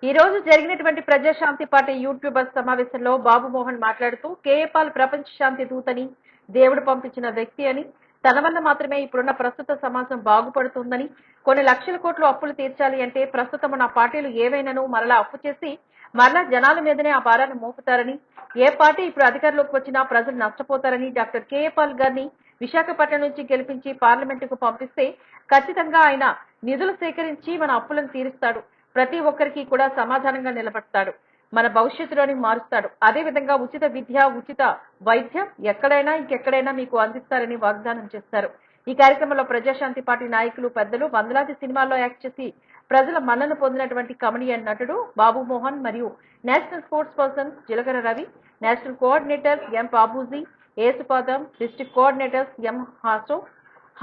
ఈ రోజు జరిగినటువంటి ప్రజాశాంతి పార్టీ యూట్యూబర్స్ సమావేశంలో బాబు మోహన్ మాట్లాడుతూ కేఏపాల్ ప్రపంచ శాంతి దూతని, దేవుడు పంపించిన వ్యక్తి అని, తన వల్ల మాత్రమే ఇప్పుడున్న ప్రస్తుత సమాజం బాగుపడుతుందని, కొన్ని లక్షల కోట్లు అప్పులు తీర్చాలి అంటే ప్రస్తుతం ఉన్న పార్టీలు ఏవైనాను మరలా అప్పు చేసి మరలా జనాల మీదనే ఆ భారాన్ని మోపుతారని, ఏ పార్టీ ఇప్పుడు అధికారంలోకి వచ్చినా ప్రజలు నష్టపోతారని డాక్టర్ కేఏపాల్ గారిని విశాఖపట్నం నుంచి గెలిపించి పార్లమెంటుకు పంపిస్తే ఖచ్చితంగా ఆయన నిధులు సేకరించి మన అప్పులను తీరుస్తాడు. ప్రతి ఒక్కరికి కూడా సమాధానంగా నిలబడతాడు. మన భవిష్యత్తులోని మారుస్తాడు. అదే విధంగా ఉచిత విద్య, ఉచిత వైద్యం ఎక్కడైనా ఇంకెక్కడైనా మీకు అందిస్తారని వాగ్దానం చేస్తారు. ఈ కార్యక్రమంలో ప్రజాశాంతి పార్టీ నాయకులు, పెద్దలు, వందలాది సినిమాల్లో యాక్ట్ చేసి ప్రజల మన్నన పొందినటువంటి కమెడియన్ నటుడు బాబు మోహన్ మరియు national sports person Jilakara Ravi, national coordinator M Babuji, Yesupadam, district coordinators M Haso,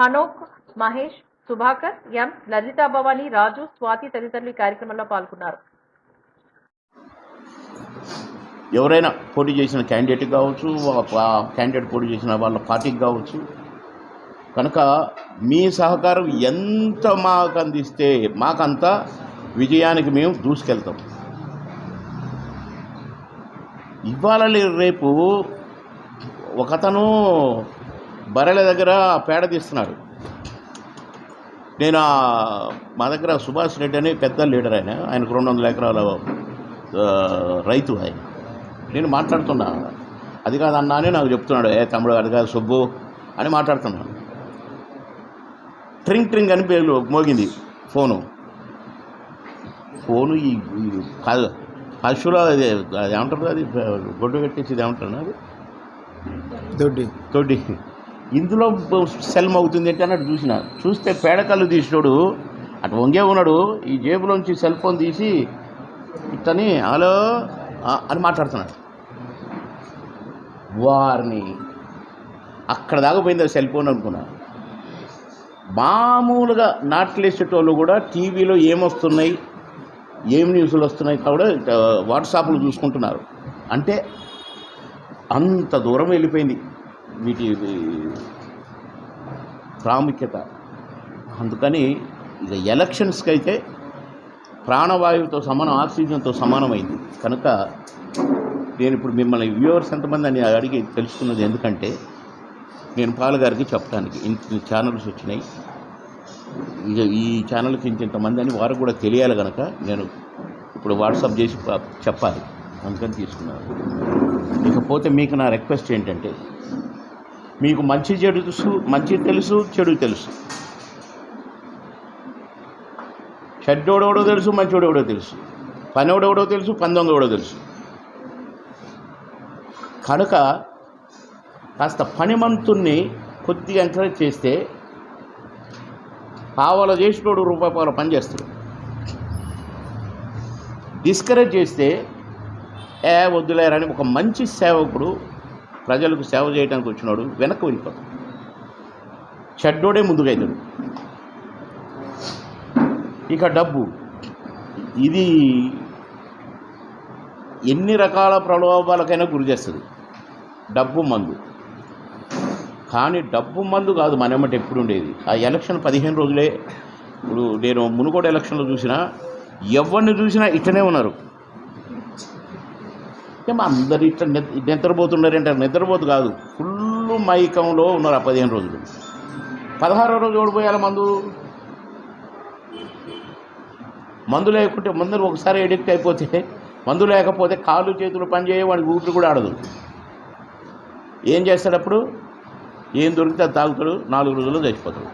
Hanok, Mahesh, Subhakar, M Lalitha Bhavani, Raju, Swathi తదితరులు ఈ కార్యక్రమంలో పాల్గొన్నారు. ఎవరైనా పోటీ చేసిన క్యాండిడేట్ కావచ్చు, క్యాండిడేట్ పోటీ చేసిన వాళ్ళ పార్టీకి కావచ్చు, కనుక మీ సహకారం ఎంత మాకు అందిస్తే మాకంతా విజయానికి మేము దూసుకెళ్తాం. ఇవాళ రేపు ఒకతను బర్రెల దగ్గర పేడ తీస్తున్నాడు. నేను మా దగ్గర సుభాష్ రెడ్డి అని పెద్ద లీడర్, ఆయనకు 200 ఎకరాల రైతు ఆయన. నేను మాట్లాడుతున్నా, అది కాదు అన్నా అని నాకు చెప్తున్నాడు. తమ్ముడు అది కాదు సుబ్బు అని మాట్లాడుతున్నాను. ట్రింగ్ ట్రింగ్ అని పేరు మోగింది ఫోను. ఈ పశువుల అది ఏమంటారు, అది గొడ్డు కట్టేసి ఏమంటారు, అది తొడ్డి. ఇందులో సెల్ అవుతుంది అంటే అన్నట్టు చూస్తే పేడకల్లు తీసినోడు అటు వంగే ఉన్నాడు. ఈ జేబులోంచి సెల్ ఫోన్ తీసి ఇట్టని హలో అని మాట్లాడుతున్నాడు. వారిని అక్కడ దాకపోయింది సెల్ ఫోన్ అనుకున్నా. మామూలుగా నాట్లేసేటోళ్ళు కూడా టీవీలో ఏమొస్తున్నాయి, ఏం న్యూస్లు వస్తున్నాయి కూడా వాట్సాప్లు చూసుకుంటున్నారు. అంటే అంత దూరం వెళ్ళిపోయింది వీటి ప్రాముఖ్యత. అందుకని ఇక ఎలక్షన్స్కి అయితే ప్రాణవాయువుతో సమానం, ఆక్సిజన్తో సమానమైంది. కనుక నేను ఇప్పుడు మిమ్మల్ని వ్యూవర్స్ ఎంతమంది అని అడిగి తెలుసుకున్నది ఎందుకంటే, నేను పాలగారికి చెప్పడానికి ఇంత ఛానల్స్ వచ్చినాయి, ఇక ఈ ఛానల్కి ఇంతమంది అని వారికి కూడా తెలియాలి. కనుక నేను ఇప్పుడు వాట్సాప్ చేసి చెప్పాలి, అందుకని తీసుకున్నాను. ఇకపోతే మీకు నా రిక్వెస్ట్ ఏంటంటే, మీకు మంచి తెలుసు, చెడు తెలుసు. చెడ్డోడెవడో తెలుసు, మంచోడెవడో తెలుసు, పనోడెవడో తెలుసు, పందొంగెవడో తెలుసు. కనుక కాస్త పనిమంతుణ్ణి కొద్దిగా ఎంకరేజ్ చేస్తే పావల చేసినోడు రూపాయల పని చేస్తాడు. డిస్కరేజ్ చేస్తే వద్దులేరని ఒక మంచి సేవకుడు ప్రజలకు సేవ చేయడానికి వచ్చినాడు వెనక్కి వెళ్ళిపోతాడు. చెడ్డోడే ముందుకైతాడు. ఇక డబ్బు, ఇది ఎన్ని రకాల ప్రలోభాలకైనా గురి చేస్తుంది. డబ్బు మందు. కానీ డబ్బు మందు కాదు మనమ్మటి ఎప్పుడు ఉండేది. ఆ ఎలక్షన్ 15 రోజులే. ఇప్పుడు నేను మునుగోడు ఎలక్షన్లో చూసినా ఎవరిని చూసినా ఇట్టనే ఉన్నారు. ఏమో అందరు ఇట్లా నిద్రపోతున్నారంటే నిద్రపోతు కాదు, ఫుల్ మైకంలో ఉన్నారు ఆ 15 రోజులు. 16వ రోజు ఓడిపోయాల మందు లేకుంటే మందులు ఒకసారి ఎడిక్ట్ అయిపోతే, మందు లేకపోతే కాళ్ళు చేతులు పనిచేయ, వాడికి ఊపిరి కూడా ఆడదు. ఏం చేస్తాడు అప్పుడు? ఏం దొరికితే అది తాగుతాడు, 4 రోజుల్లో చచ్చిపోతాడు.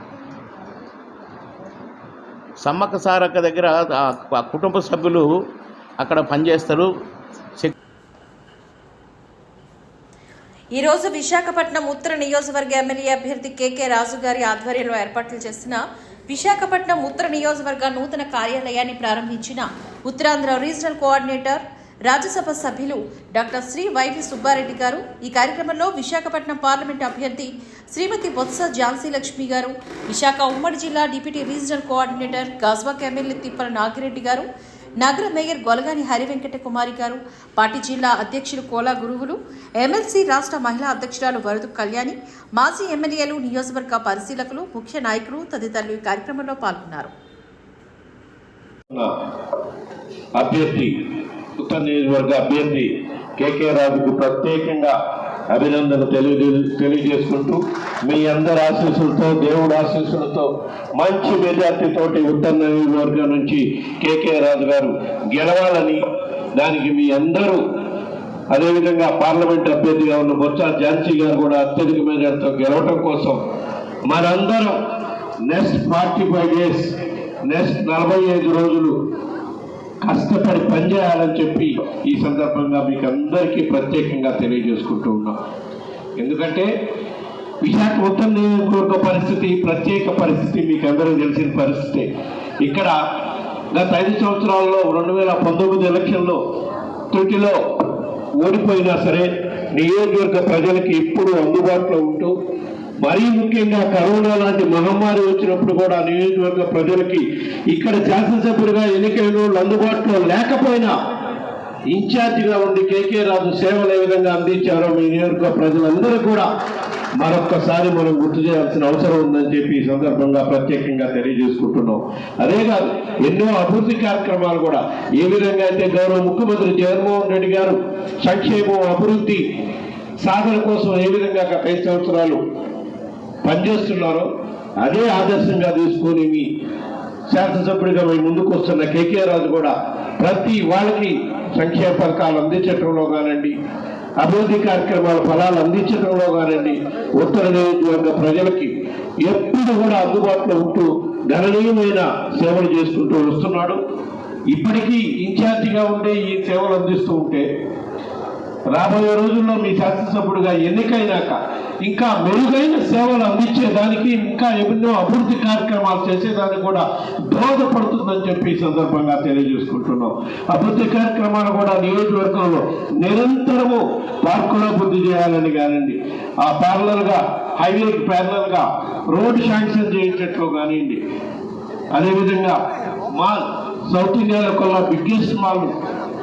సమ్మక్క సారక్క దగ్గర ఆ కుటుంబ సభ్యులు అక్కడ పనిచేస్తారు. ఈరోజు విశాఖపట్నం ఉత్తర నియోజకవర్గ ఎమ్మెల్యే అభ్యర్థి కేకే రాజు గారి ఆధ్వర్యంలో ఏర్పాట్లు చేసిన విశాఖపట్నం ఉత్తర నియోజకవర్గ నూతన కార్యాలయాన్ని ప్రారంభించిన ఉత్తరాంధ్ర రీజనల్ కోఆర్డినేటర్, రాజ్యసభ సభ్యులు డాక్టర్ శ్రీ వైవి సుబ్బారెడ్డి గారు. ఈ కార్యక్రమంలో విశాఖపట్నం పార్లమెంట్ అభ్యర్థి శ్రీమతి బొత్స ఝాన్సీ లక్ష్మి గారు, విశాఖ ఉమ్మడి జిల్లా డిప్యూటీ రీజనల్ కోఆర్డినేటర్ గాజ్వాక్ ఎమ్మెల్యే తిప్పల నాగిరెడ్డి గారు, నగర మేయర్ గొలగాని హరివెంకట కుమారి గారు, పార్టీ జిల్లా అధ్యక్షులు కోలా గురువులు, ఎమ్మెల్సీ రాష్ట్ర మహిళా అధ్యక్షురాలు వరదు కళ్యాణి, మాజీ ఎమ్మెల్యేలు, నియోజకవర్గ పరిశీలకులు, ముఖ్య నాయకులు తదితరులు ఈ కార్యక్రమంలో పాల్గొన్నారు. అభ్యర్థి ఉత్తర నియోజకవర్గ అభ్యర్థి కేకే రాజుకు ప్రత్యేకంగా అభినందన తెలియజేసుకుంటూ మీ అందరి ఆశీస్సులతో దేవుడి ఆశీస్సులతో మంచి మెజార్టీతోటి ఉత్తర నియోజకవర్గం నుంచి కేకే రాజు గారు గెలవాలని, దానికి మీ అందరూ అదేవిధంగా పార్లమెంట్ అభ్యర్థిగా ఉన్న బొత్స ఝాన్సీ గారు కూడా అత్యధిక మెజార్టీతో గెలవటం కోసం మనందరం నెక్స్ట్ 45 డేస్, నెక్స్ట్ 45 రోజులు కష్టపడి పనిచేయాలని చెప్పి ఈ సందర్భంగా మీకు అందరికీ ప్రత్యేకంగా తెలియజేసుకుంటూ ఉన్నాం. ఎందుకంటే విశాఖ ఉత్తర నియోజకవర్గ పరిస్థితి ప్రత్యేక పరిస్థితి, మీకు అందరూ తెలిసిన పరిస్థితి. ఇక్కడ గత 5 సంవత్సరాల్లో 2019 ఎలక్షన్లో త్రుటిలో ఓడిపోయినా సరే నియోజకవర్గ ప్రజలకి ఎప్పుడు అందుబాటులో ఉంటూ, మరీ ముఖ్యంగా కరోనా లాంటి మహమ్మారి వచ్చినప్పుడు కూడా నియోజకవర్గ ప్రజలకి ఇక్కడ శాసనసభ్యుడిగా ఎన్నికైన వాళ్ళు అందుబాటులో లేకపోయినా ఇన్ఛార్జిగా ఉండి కేకే రాజు సేవలు ఏ విధంగా అందించారో మీ నియోజకవర్గ ప్రజలందరూ కూడా మరొక్కసారి మనం గుర్తు చేయాల్సిన అవసరం ఉందని చెప్పి ఈ సందర్భంగా ప్రత్యేకంగా తెలియజేసుకుంటున్నాం. అదే కాదు, ఎన్నో అభివృద్ధి కార్యక్రమాలు కూడా ఏ విధంగా అయితే గౌరవ ముఖ్యమంత్రి జగన్మోహన్ రెడ్డి గారు సంక్షేమం అభివృద్ధి సాధన కోసం ఏ విధంగా గత 5 సంవత్సరాలు పనిచేస్తున్నారో అదే ఆదర్శంగా తీసుకొని మీ శాసనసభ్యుడిగా మీ ముందుకు వస్తున్న కేకే రాజు కూడా ప్రతి వాళ్ళకి సంక్షేమ పథకాలు అందించడంలో కానండి, అభివృద్ధి కార్యక్రమాల ఫలాలు అందించడంలో కానండి, ఉత్తర నియోజకవర్గ ప్రజలకి ఎప్పుడు కూడా అందుబాటులో ఉంటూ గణనీయమైన సేవలు చేసుకుంటూ వస్తున్నాడు. ఇప్పటికీ ఇన్ఛార్జిగా ఉండే ఈ సేవలు అందిస్తూ ఉంటే రాబోయే రోజుల్లో మీ శాసనసభ్యుడిగా ఎన్నికైనాక ఇంకా మెరుగైన సేవలు అందించేదానికి, ఇంకా ఎన్నో అభివృద్ధి కార్యక్రమాలు చేసేదానికి కూడా దోహదపడుతుందని చెప్పి ఈ సందర్భంగా తెలియజేసుకుంటున్నాం. అభివృద్ధి కార్యక్రమాలు కూడా నియోజకవర్గంలో నిరంతరము పార్కుల అభివృద్ధి చేయాలని కానివ్వండి, ఆ ప్యారలల్గా హైవేకి ప్యారలల్గా రోడ్డు శాంక్షన్ చేయించట్లు కానివ్వండి, అదేవిధంగా మాల్ సౌత్ ఇండియాలో కల్లా బిగ్గెస్ట్ మాల్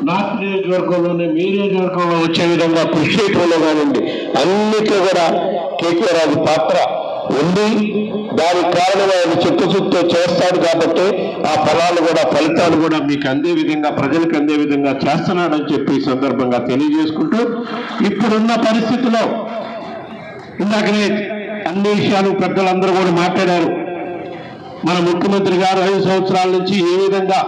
నార్త్ నియోజకవర్గంలోనే మీ నియోజకవర్గంలో వచ్చే విధంగా కృషి చేయడంలో కానివ్వండి, అన్నిట్లో కూడా కేకే రాజు పాత్ర ఉంది. దానికి కారణం ఆయన చిత్తశుద్ధితో చేస్తాడు కాబట్టి ఆ ఫలితాలు కూడా మీకు అందే విధంగా, ప్రజలకు అందే విధంగా చేస్తున్నాడని చెప్పి ఈ సందర్భంగా తెలియజేసుకుంటూ, ఇప్పుడున్న పరిస్థితిలో ఇందాకనే అన్ని విషయాలు పెద్దలందరూ కూడా మాట్లాడారు. మన ముఖ్యమంత్రి గారు 5 సంవత్సరాల నుంచి ఏ విధంగా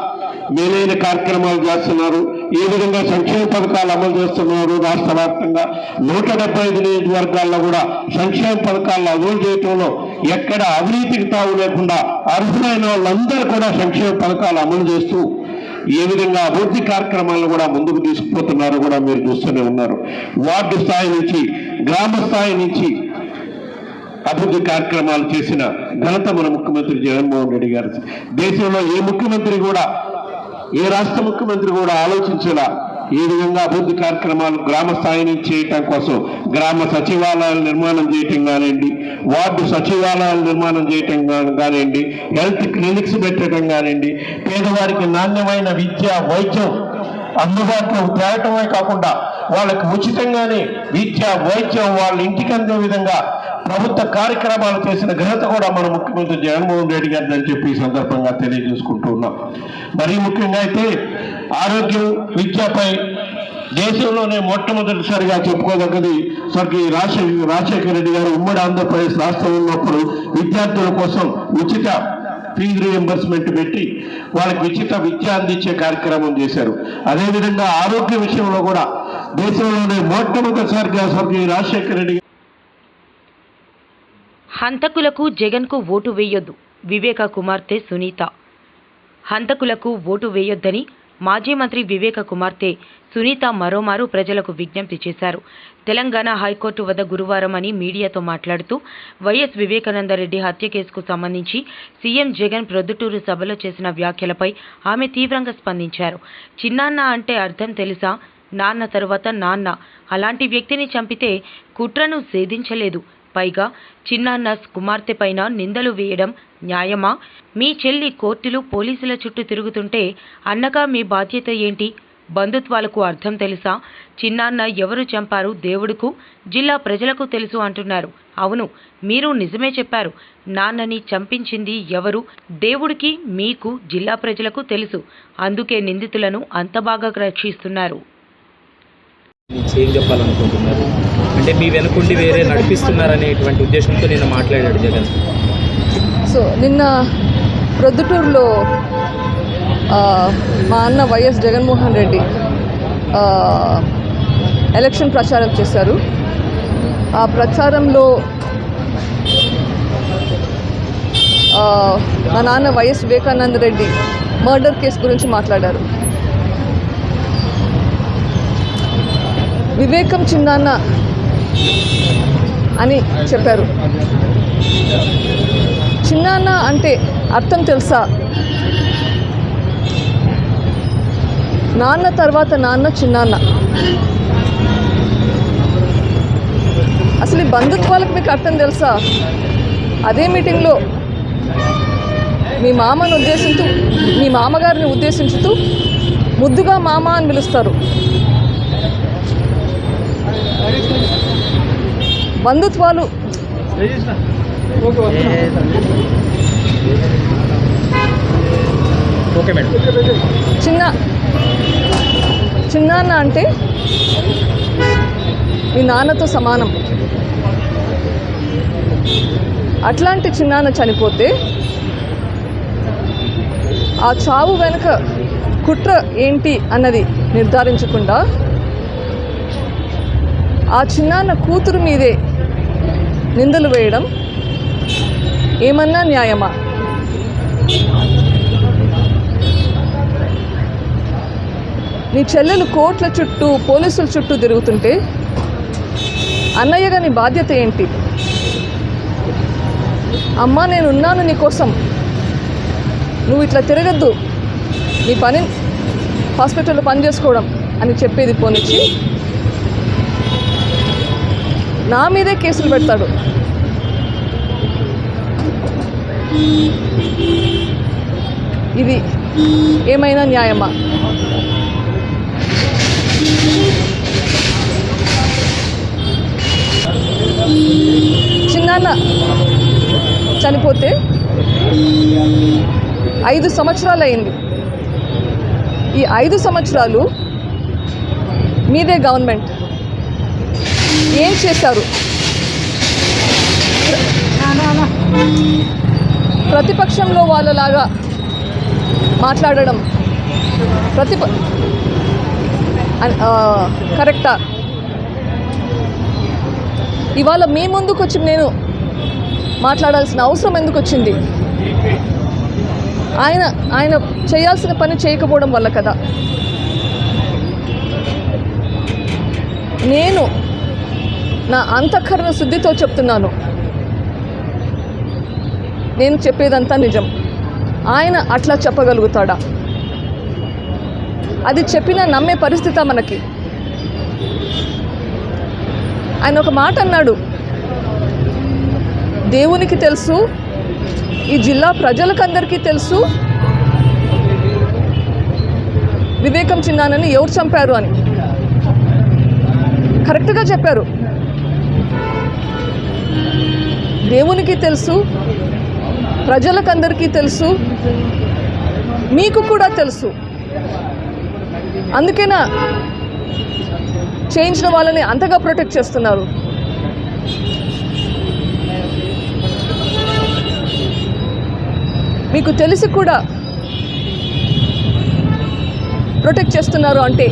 మేలైన కార్యక్రమాలు చేస్తున్నారు, ఏ విధంగా సంక్షేమ పథకాలు అమలు చేస్తున్నారు, రాష్ట్ర వ్యాప్తంగా 175 నియోజకవర్గాల్లో కూడా సంక్షేమ పథకాలను అమలు చేయడంలో ఎక్కడ అవినీతికి తావు లేకుండా అర్హులైన వాళ్ళందరూ కూడా సంక్షేమ పథకాలు అమలు చేస్తూ ఏ విధంగా అభివృద్ధి కార్యక్రమాలను కూడా ముందుకు తీసుకుపోతున్నారో కూడా మీరు చూస్తూనే ఉన్నారు. వార్డు స్థాయి నుంచి, గ్రామ స్థాయి నుంచి అభివృద్ధి కార్యక్రమాలు చేసిన ఘనత మన ముఖ్యమంత్రి జగన్మోహన్ రెడ్డి గారు. దేశంలో ఏ ముఖ్యమంత్రి కూడా, ఏ రాష్ట్ర ముఖ్యమంత్రి కూడా ఆలోచించేలా ఏ విధంగా అభివృద్ధి కార్యక్రమాలు గ్రామ స్థాయి నుంచి చేయటం కోసం గ్రామ సచివాలయాలు నిర్మాణం చేయటం కానివ్వండి, వార్డు సచివాలయాలు నిర్మాణం చేయటం కానివ్వండి, హెల్త్ క్లినిక్స్ పెట్టడం కానివ్వండి, పేదవారికి నాణ్యమైన విద్య వైద్యం అందుబాటులో తేవటమే కాకుండా వాళ్ళకి ఉచితంగానే విద్య వైద్యం వాళ్ళ ఇంటికి అందే విధంగా ప్రభుత్వ కార్యక్రమాలు చేసిన ఘనత కూడా మన ముఖ్యమంత్రి జగన్మోహన్ రెడ్డి గారిని అని చెప్పి ఈ సందర్భంగా తెలియజేసుకుంటూ ఉన్నాం. మరీ ముఖ్యంగా అయితే ఆరోగ్యం విద్యపై దేశంలోనే మొట్టమొదటిసారిగా చెప్పుకోదగ్గది స్వర్గీయ రాజశేఖర రెడ్డి గారు ఉమ్మడి ఆంధ్రప్రదేశ్ రాష్ట్రం ఉన్నప్పుడు విద్యార్థుల కోసం ఉచిత ఫీజు రియంబర్స్మెంట్ పెట్టి వాళ్ళకి ఉచిత విద్య అందించే కార్యక్రమం చేశారు. అదేవిధంగా ఆరోగ్య విషయంలో కూడా దేశంలోనే మొట్టమొదటిసారిగా స్వర్గీయ రాజశేఖర రెడ్డి. హంతకులకు జగన్కు ఓటు వేయొద్దు, వివేక కుమార్తె సునీత. హంతకులకు ఓటు వేయొద్దని మాజీ మంత్రి వివేక కుమార్తె సునీత మరోమారు ప్రజలకు విజ్ఞప్తి చేశారు. తెలంగాణ హైకోర్టు వద్ద గురువారం మీడియాతో మాట్లాడుతూ వైఎస్ వివేకానందరెడ్డి హత్య కేసుకు సంబంధించి సీఎం జగన్ ప్రొద్దుటూరు సభలో చేసిన వ్యాఖ్యలపై ఆమె తీవ్రంగా స్పందించారు. చిన్నాన్న అంటే అర్థం తెలుసా? నాన్న తరువాత నాన్న. అలాంటి వ్యక్తిని చంపితే కుట్రను ఛేదించలేదు. పైగా చిన్నాన్న కుమార్తె పైన నిందలు వేయడం న్యాయమా? మీ చెల్లి కోర్టులు పోలీసుల చుట్టూ తిరుగుతుంటే అన్నగా మీ బాధ్యత ఏంటి? బంధుత్వాలకు అర్థం తెలుసా? చిన్నాన్న ఎవరు చంపారు దేవుడుకు, జిల్లా ప్రజలకు తెలుసు అంటున్నారు. అవును, మీరు నిజమే చెప్పారు. నాన్నని చంపించింది ఎవరు దేవుడికి, మీకు, జిల్లా ప్రజలకు తెలుసు. అందుకే నిందితులను అంత బాగా రక్షిస్తున్నారు. ఏం చెప్పాలనుకుంటున్నారు? అంటే మీ వెనుకుండి వేరే నడిపిస్తున్నారనేటువంటి ఉద్దేశంతో నిన్న మాట్లాడాడు జగన్. సో నిన్న ప్రొద్దుటూరులో మా అన్న వైఎస్ జగన్మోహన్ రెడ్డి ఎలక్షన్ ప్రచారం చేశారు. ఆ ప్రచారంలో మా నాన్న YS Vivekananda Reddy murder case గురించి మాట్లాడారు. వివేకం చిన్నాన్న అని చెప్పారు. చిన్నాన్న అంటే అర్థం తెలుసా? నాన్న తర్వాత నాన్న చిన్నాన్న. అసలు ఈ బంధుత్వాలకు మీకు అర్థం తెలుసా? అదే మీటింగ్లో మీ మామను ఉద్దేశిస్తూ, మీ మామగారిని ఉద్దేశించుతూ ముద్దుగా మామ అని పిలుస్తారు. బంధుత్వాలు చిన్నాన్న అంటే మీ నాన్నతో సమానం. అట్లాంటి చిన్నాన్న చనిపోతే ఆ చావు వెనుక కుట్ర ఏంటి అన్నది నిర్ధారించకుండా ఆ చిన్నాన్న కూతురు మీదే నిందలు వేయడం ఏమన్నా న్యాయమా? నీ చెల్లెలు కోర్టుల చుట్టూ, పోలీసుల చుట్టూ తిరుగుతుంటే అన్నయ్యగా నీ బాధ్యత ఏంటి? అమ్మా, నేనున్నాను నీకోసం, నువ్వు ఇట్లా తిరగద్దు, నీ పని హాస్పిటల్లో పని చేసుకోవడం అని చెప్పేది పోనిచ్చి నా మీదే కేసులు పెడతాడు. ఇది ఏమైనా న్యాయమా? చిన్నాన్న చనిపోతే 5 సంవత్సరాలు అయింది. ఈ 5 సంవత్సరాలు మీదే గవర్నమెంట్. ఏం చేశారు? ప్రతిపక్షంలో వాళ్ళలాగా మాట్లాడడం కరెక్టా? ఇవాళ మీ ముందుకు వచ్చి నేను మాట్లాడాల్సిన అవసరం ఎందుకు వచ్చింది? ఆయన చేయాల్సిన పని చేయకపోవడం వల్ల కదా. నేను నా అంతఃకరణ శుద్ధితో చెప్తున్నాను, నేను చెప్పేదంతా నిజం. ఆయన అట్లా చెప్పగలుగుతాడా? అది చెప్పినా నమ్మే పరిస్థితి మనకి. ఆయన ఒక మాట అన్నాడు, దేవునికి తెలుసు, ఈ జిల్లా ప్రజలకందరికీ తెలుసు వివేకం చిన్నాన్నని ఎవరు చంపారు అని. కరెక్ట్గా చెప్పారు. దేవునికి తెలుసు, ప్రజలకందరికీ తెలుసు, మీకు కూడా తెలుసు. అందుకేనా చేయించిన వాళ్ళని అంతగా ప్రొటెక్ట్ చేస్తున్నారు. మీకు తెలిసి కూడా ప్రొటెక్ట్ చేస్తున్నారు అంటే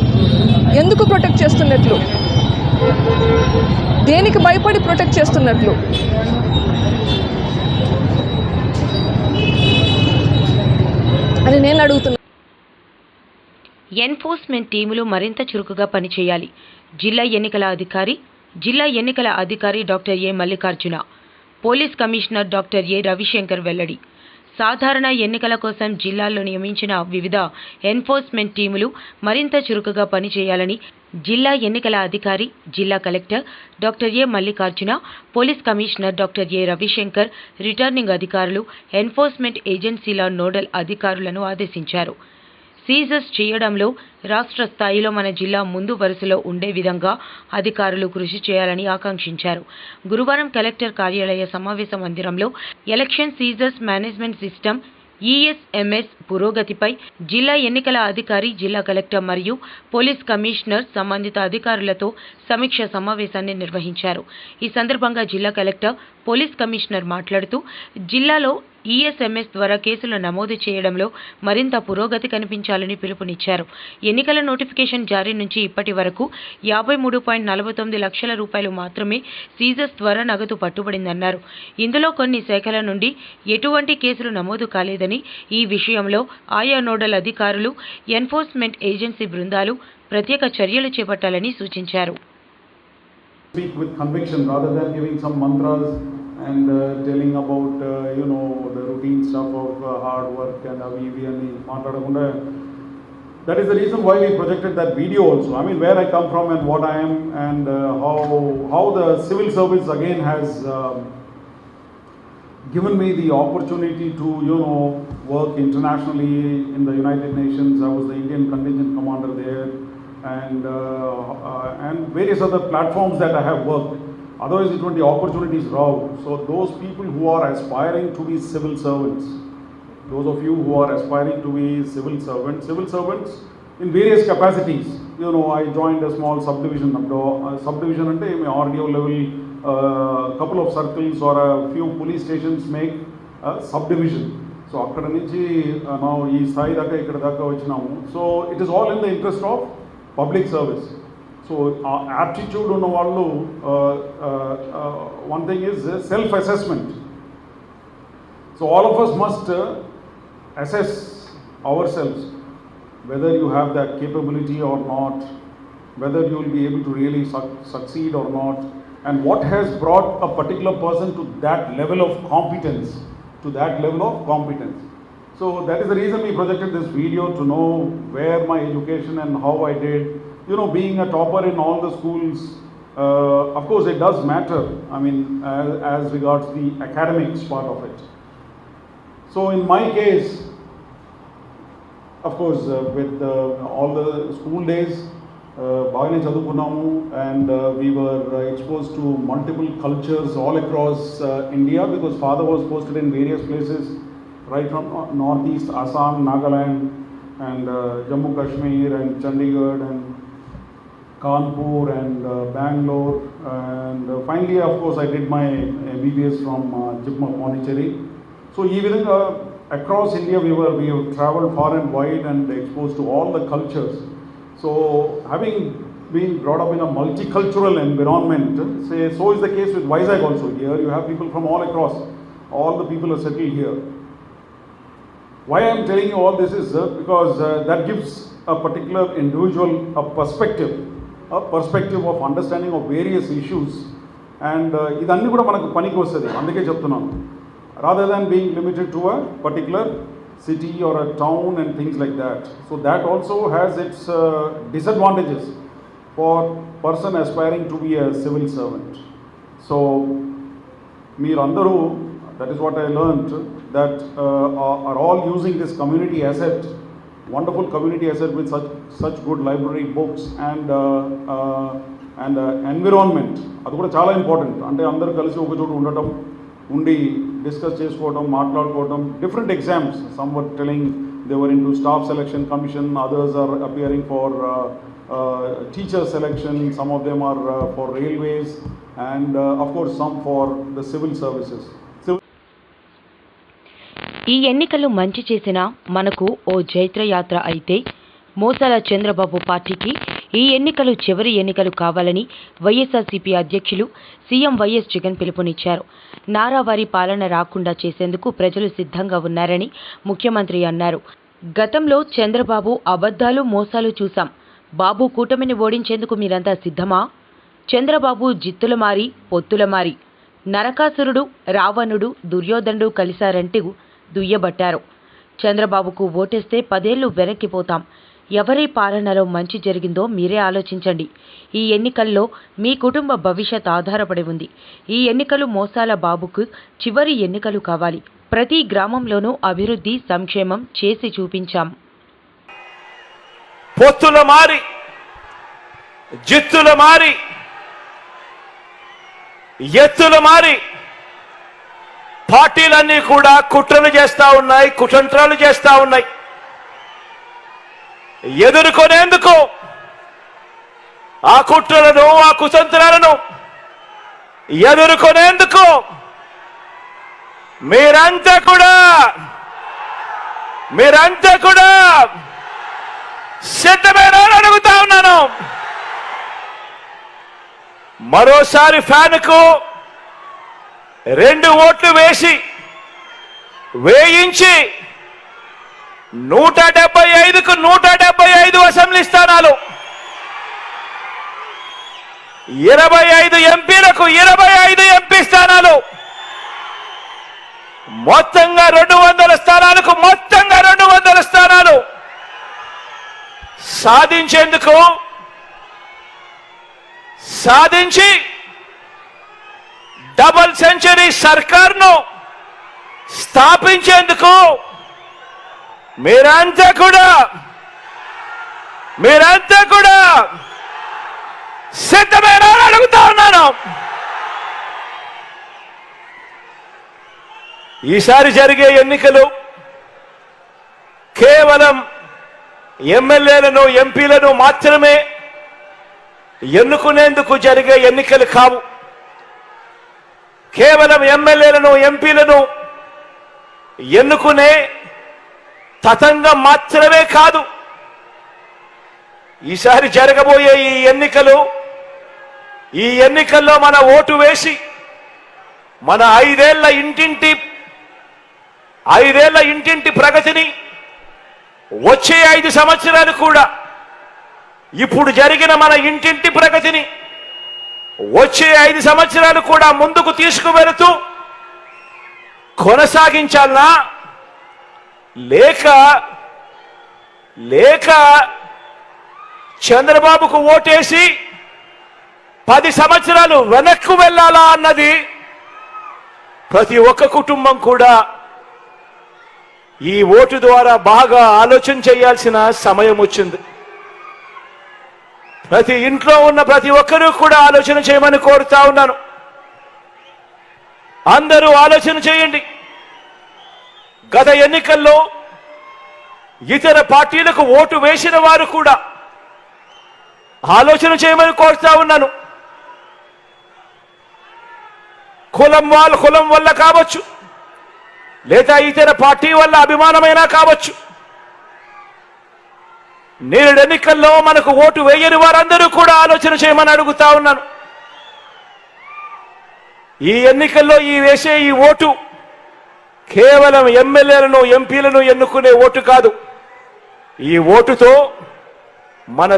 ఎందుకు ప్రొటెక్ట్ చేస్తున్నట్లు? దేనికి భయపడి ప్రొటెక్ట్ చేస్తున్నట్లు? అని నేను అడుగుతున్నా. ఎన్ఫోర్స్మెంట్ టీములు మరింత చురుకుగా పనిచేయాలి. జిల్లా ఎన్నికల అధికారి డాక్టర్ ఏ మల్లికార్జున, పోలీస్ కమిషనర్ డాక్టర్ ఏ రవిశంకర్ వెల్లడి. సాధారణ ఎన్నికల కోసం జిల్లాల్లో నియమించిన వివిధ ఎన్ఫోర్స్మెంట్ టీములు మరింత చురుకుగా పనిచేయాలని జిల్లా ఎన్నికల అధికారి, జిల్లా కలెక్టర్ డాక్టర్ ఏ మల్లికార్జున, పోలీస్ కమిషనర్ డాక్టర్ ఏ రవిశంకర్, రిటర్నింగ్ అధికారులు, ఎన్ఫోర్స్మెంట్ ఏజెన్సీల నోడల్ అధికారులను ఆదేశించారు. సీజర్స్ చేయడంలో రాష్ట్ర స్థాయిలో మన జిల్లా ముందు వరుసలో ఉండే విధంగా అధికారులు కృషి చేయాలని ఆకాంక్షించారు. గురువారం కలెక్టర్ కార్యాలయ సమావేశ మందిరంలో election scissors management system ESMS పురోగతిపై జిల్లా ఎన్నికల అధికారి, జిల్లా కలెక్టర్ మరియు పోలీస్ కమిషనర్ సంబంధిత అధికారులతో సమీక్ష సమావేశాన్ని నిర్వహించారు. ఈ సందర్భంగా జిల్లా కలెక్టర్, పోలీస్ కమిషనర్ మాట్లాడుతూ జిల్లాలో ఈఎస్ఎంఎస్ ద్వారా కేసులు నమోదు చేయడంలో మరింత పురోగతి కనిపించాలని పిలుపునిచ్చారు. ఎన్నికల నోటిఫికేషన్ జారీ నుంచి ఇప్పటి వరకు 53.49 లక్షల రూపాయలు మాత్రమే సీజర్స్ ద్వారా నగదు పట్టుబడిందన్నారు. ఇందులో కొన్ని శాఖల నుండి ఎటువంటి కేసులు నమోదు కాలేదని, ఈ విషయంలో ఆయా నోడల్ అధికారులు, ఎన్ఫోర్స్మెంట్ ఏజెన్సీ బృందాలు ప్రత్యేక చర్యలు చేపట్టాలని సూచించారు. Speak with conviction rather than giving some mantras and telling about the routine stuff of hard work and avivi ani maatladakunda. That is the reason why we projected that video also. I mean, where I come from and what I am, and how the civil service again has given me the opportunity to work internationally in the United Nations. I was the Indian contingent commander there, and various other platforms that I have worked. Otherwise, it would be opportunities raw. So those people who are aspiring to be civil servants, those of you who are aspiring to be civil servants in various capacities. I joined a small subdivision. Subdivision ante RDO level, couple of circles or a few police stations make a subdivision. So akkada nunchi now ee sthai daka ikkada daka vachinamu. So it is all in the interest of public service. So aptitude ఉన్న వాళ్ళు, one thing is self-assessment. So all of us must assess ourselves whether you have that capability or not, whether you will be able to really succeed or not, and what has brought a particular person to that level of competence, So that is the reason we projected this video, to know where my education and how I did. Being a topper in all the schools, of course it does matter, I mean, as regards the academics part of it. So in my case, of course, with all the school days, bagane chadukunamu, and we were exposed to multiple cultures all across India, because father was posted in various places, right from northeast, Assam, Nagaland, and Jammu Kashmir, and Chandigarh, and Kanpur, and Bangalore, and finally, of course, I did my MBBS from JIPMER Pondicherry. So even across India, we have traveled far and wide and exposed to all the cultures. So having been brought up in a multicultural environment, so is the case with Vizag also. Here you have people from all across. All the people are settled here. Why I am telling you all this is because that gives a particular individual a perspective of understanding of various issues, and idanni kuda manaku paniki vastadi, andike cheptunnanu, rather than being limited to a particular city or a town and things like that. So that also has its disadvantages for person aspiring to be a civil servant. So meerandaru, that is what I learned, that are all using this community asset, wonderful community asset with such good library, books, and environment. అది కూడా చాలా important. అంటే అందరూ కలిసి ఒక చోట ఉండటం, ఉండి డిస్కస్ చేసుకోవడం, మాట్లాడుకోవడం. Different exams, some were telling they were in to staff selection commission, others are appearing for teacher selection, some of them are for railways, and of course some for the civil services. ఈ ఎన్నికలు మంచి చేసినా మనకు ఓ జైత్రయాత్ర అయితే, మోసాల చంద్రబాబు పార్టీకి ఈ ఎన్నికలు చివరి ఎన్నికలు కావాలని వైఎస్ఆర్సీపీ అధ్యక్షులు సీఎం వైఎస్ జగన్ పిలుపునిచ్చారు. నారావారి పాలన రాకుండా చేసేందుకు ప్రజలు సిద్ధంగా ఉన్నారని ముఖ్యమంత్రి అన్నారు. గతంలో చంద్రబాబు అబద్ధాలు, మోసాలు చూశాం. బాబు కూటమిని ఓడించేందుకు మీరంతా సిద్ధమా? చంద్రబాబు జిత్తుల మారి, పొత్తుల మారి, నరకాసురుడు, రావణుడు, దుర్యోధనుడు కలిశారంటూ దుయ్యబట్టారు. చంద్రబాబుకు ఓటేస్తే 10 ఏళ్లు వెనక్కిపోతాం. ఎవరి పాలనలో మంచి జరిగిందో మీరే ఆలోచించండి. ఈ ఎన్నికల్లో మీ కుటుంబ భవిష్యత్ ఆధారపడి ఉంది. ఈ ఎన్నికలు మోసాల బాబుకు చివరి ఎన్నికలు కావాలి. ప్రతి గ్రామంలోనూ అభివృద్ధి, సంక్షేమం చేసి చూపించాం. పొత్తుల మారి, జిత్తుల మారి, ఎత్తుల మారి పార్టీలన్నీ కూడా కుట్రలు చేస్తా ఉన్నాయి, కుతంత్రాలు చేస్తా ఉన్నాయి. ఎదుర్కొనేందుకు ఆ కుట్రలను, ఆ కుతంత్రాలను ఎదుర్కొనేందుకు మీరంతా కూడా సిద్ధమేనా అని అడుగుతా ఉన్నాను. మరోసారి ఫ్యాన్కు 2 ఓట్లు వేయించి 175కు 175 అసెంబ్లీ స్థానాలు, 25 ఎంపీలకు 25 ఎంపీ స్థానాలు, మొత్తంగా 200 స్థానాలకు మొత్తంగా 200 స్థానాలు సాధించి డబుల్ సెంచరీ సర్కార్ను స్థాపించేందుకు మీరంతా కూడా సిద్ధమేనా అని అడుగుతా ఉన్నాను. ఈసారి జరిగే ఎన్నికలు కేవలం ఎమ్మెల్యేలను, ఎంపీలను మాత్రమే ఎన్నుకునేందుకు జరిగే ఎన్నికలు కావు. కేవలం ఎమ్మెల్యేలను, ఎంపీలను ఎన్నుకునే తతంగం మాత్రమే కాదు. ఈసారి జరగబోయే ఈ ఎన్నికల్లో మన ఓటు వేసి మన 5 ఏళ్ల ఇంటింటి ప్రగతిని, వచ్చే 5 సంవత్సరాలు కూడా ఇప్పుడు జరిగిన మన ఇంటింటి ప్రగతిని వచ్చే 5 సంవత్సరాలు కూడా ముందుకు తీసుకువెళుతూ కొనసాగించాలనా, లేక చంద్రబాబుకు ఓటేసి 10 సంవత్సరాలు వెనక్కు వెళ్ళాలా అన్నది ప్రతి ఒక్క కుటుంబం కూడా ఈ ఓటు ద్వారా బాగా ఆలోచన చేయాల్సిన సమయం వచ్చింది. ప్రతి ఇంట్లో ఉన్న ప్రతి ఒక్కరూ కూడా ఆలోచన చేయమని కోరుతా ఉన్నాను. అందరూ ఆలోచన చేయండి. గత ఎన్నికల్లో ఇతర పార్టీలకు ఓటు వేసిన వారు కూడా ఆలోచన చేయమని కోరుతా ఉన్నాను. కులం వల్ల కావచ్చు, లేదా ఇతర పార్టీ వల్ల అభిమానమైనా కావచ్చు, నేడు ఎన్నికల్లో మనకు ఓటు వేయని వారందరూ కూడా ఆలోచన చేయమని అడుగుతా ఉన్నాను. ఈ ఎన్నికల్లో వేసే ఈ ఓటు కేవలం ఎమ్మెల్యేలను, ఎంపీలను ఎన్నుకునే ఓటు కాదు. ఈ ఓటుతో మన